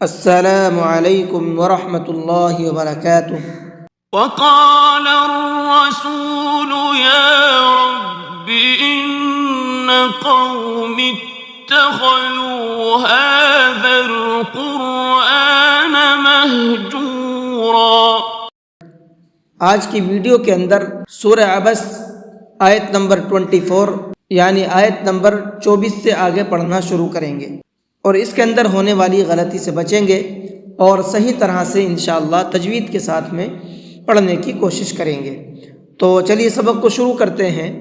السلام علیکم ورحمۃ اللہ وبرکاتہ۔ وقال الرسول يا رب إن قوم اتخذوا هذا القرآن مهجورا۔ آج کی ویڈیو کے اندر سورہ عبس آیت نمبر 24 یعنی آیت نمبر 24 سے آگے پڑھنا شروع کریں گے اور اس کے اندر ہونے والی غلطی سے بچیں گے اور صحیح طرح سے انشاءاللہ تجوید کے ساتھ میں پڑھنے کی کوشش کریں گے۔ تو چلیے سبق کو شروع کرتے ہیں۔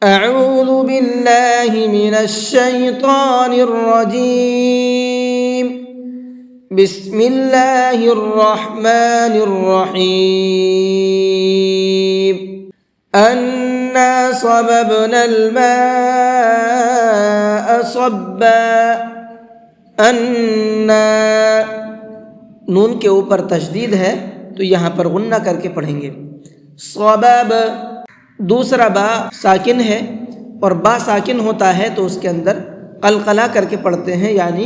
اعوذ باللہ من الشیطان الرجیم، بسم اللہ الرحمن الرحیم۔ انا صببنا الماء صبا، انا نون کے اوپر تشدید ہے تو یہاں پر غنہ کر کے پڑھیں گے۔ صبب دوسرا با ساکن ہے اور با ساکن ہوتا ہے تو اس کے اندر قلقلہ کر کے پڑھتے ہیں، یعنی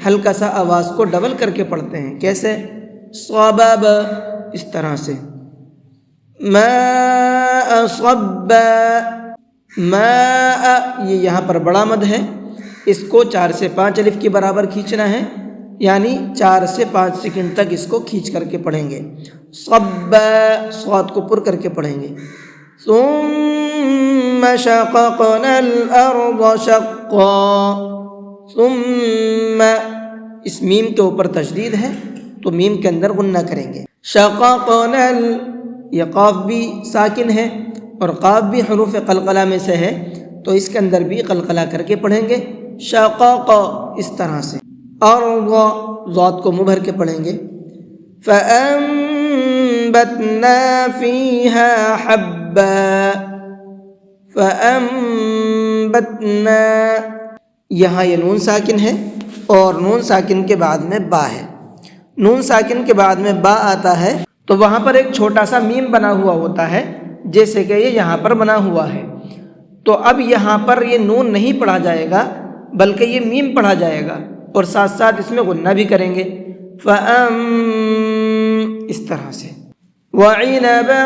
ہلکا سا آواز کو ڈبل کر کے پڑھتے ہیں۔ کیسے؟ صبب اس طرح سے، ماء صبا، ماء یہ یہاں پر بڑا مد ہے، اس کو 4 سے 5 الف کے برابر کھینچنا ہے، یعنی 4 سے 5 سیکنڈ تک اس کو کھینچ کر کے پڑھیں گے۔ صبا صاد کو پر کر کے پڑھیں گے۔ ثم شققنا الارض شقا، ثم اس میم کے اوپر تشدید ہے تو میم کے اندر غنہ کریں گے۔ شققنا یہ قاف بھی ساکن ہے اور قاف بھی حروف قلقلہ میں سے ہے تو اس کے اندر بھی قلقلہ کر کے پڑھیں گے۔ شقق اس طرح سے، ارض ضاد کو مبھر کے پڑھیں گے۔ فأنبتنا فيها حبا، فأنبتنا یہاں یہ نون ساکن ہے اور نون ساکن کے بعد میں با ہے۔ نون ساکن کے بعد میں با آتا ہے تو وہاں پر ایک چھوٹا سا میم بنا ہوا ہوتا ہے، جیسے کہ یہ یہاں پر بنا ہوا ہے۔ تو اب یہاں پر یہ نون نہیں پڑھا جائے گا بلکہ یہ میم پڑھا جائے گا اور ساتھ ساتھ اس میں غنہ بھی کریں گے۔ اس طرح سے، وعنبا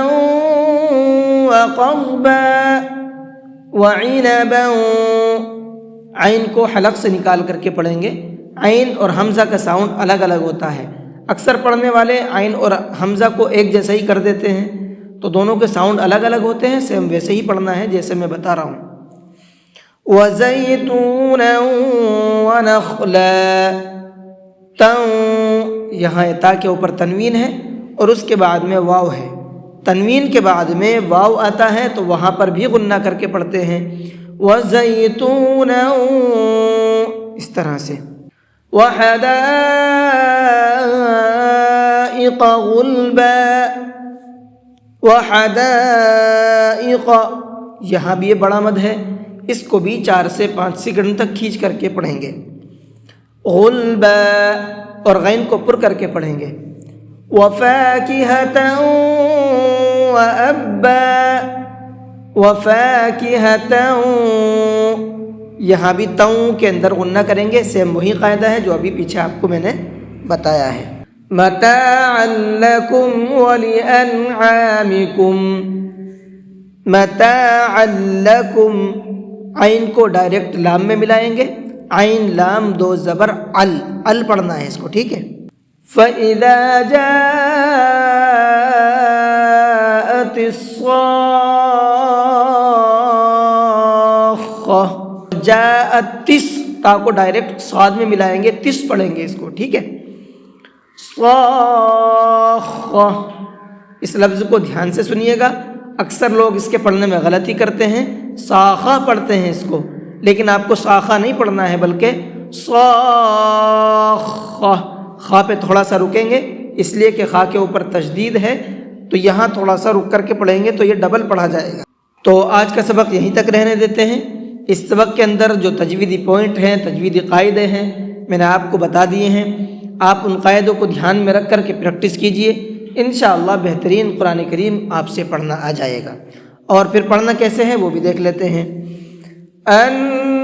وقضبا، وعنبا عین کو حلق سے نکال کر کے پڑھیں گے۔ عین اور حمزہ کا ساؤنڈ الگ الگ ہوتا ہے، اکثر پڑھنے والے عین اور حمزہ کو ایک جیسا ہی کر دیتے ہیں تو دونوں کے ساؤنڈ الگ الگ ہوتے ہیں، سیم ویسے ہی پڑھنا ہے جیسے میں بتا رہا ہوں۔ وَزَيْتُونًا وَنَخْلًا، یہاں تا کے اوپر تنوین ہے اور اس کے بعد میں واو ہے۔ تنوین کے بعد میں واو آتا ہے تو وہاں پر بھی غنہ کر کے پڑھتے ہیں۔ وَزَيْتُونًا اس طرح سے، وَحَدَائِقَ غُلْبًا، وَحَدَائِقَ یہاں بھی یہ بڑا مد ہے، اس کو بھی 4 سے 5 سیکنڈ تک کھینچ کر کے پڑھیں گے۔ غلبا اور غین کو پر کر کے پڑھیں گے۔ وفاکہۃ وابا، وفاکہۃ یہاں بھی تاؤں کے اندر غنہ کریں گے، سیم وہی قاعدہ ہے جو ابھی پیچھے آپ کو میں نے بتایا ہے۔ متاعا لکم ولانعامکم، متاعا لکم عین کو ڈائریکٹ لام میں ملائیں گے، عین لام 2 زبر ال پڑھنا ہے اس کو، ٹھیک ہے۔ فَإِذَا جَاءَتِ الصَّاخَّةُ، جاءت تس تا کو ڈائریکٹ صاد میں ملائیں گے، تس پڑھیں گے اس کو، ٹھیک ہے۔ صاخہ اس لفظ کو دھیان سے سنیے گا، اکثر لوگ اس کے پڑھنے میں غلطی کرتے ہیں، صاخہ پڑھتے ہیں اس کو، لیکن آپ کو صاخہ نہیں پڑھنا ہے بلکہ صاخہ، خا پہ تھوڑا سا رکیں گے اس لیے کہ خا کے اوپر تشدید ہے تو یہاں تھوڑا سا رک کر کے پڑھیں گے تو یہ ڈبل پڑھا جائے گا۔ تو آج کا سبق یہیں تک رہنے دیتے ہیں۔ اس سبق کے اندر جو تجویدی پوائنٹ ہیں، تجویدی قاعدے ہیں، میں نے آپ کو بتا دیے ہیں، آپ ان قاعدوں کو دھیان میں رکھ کر کے پریکٹس کیجئے، انشاءاللہ بہترین قرآن کریم آپ سے پڑھنا آ جائے گا۔ اور پھر پڑھنا کیسے ہے وہ بھی دیکھ لیتے ہیں۔